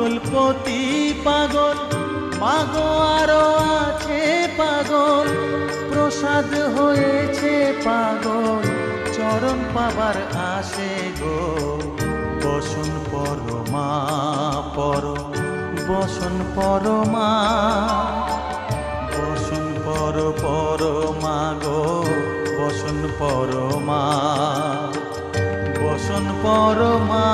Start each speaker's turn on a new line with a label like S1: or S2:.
S1: পাগলপতি পাগল মাগো আরো আছে পাগল, প্রসাদ হয়েছে পাগল, চরণ পাবার আসে গো। বসন পরমা পর, বসন পরমা, বসন পর পরমা গো, বসন পরমা, বসন পরমা।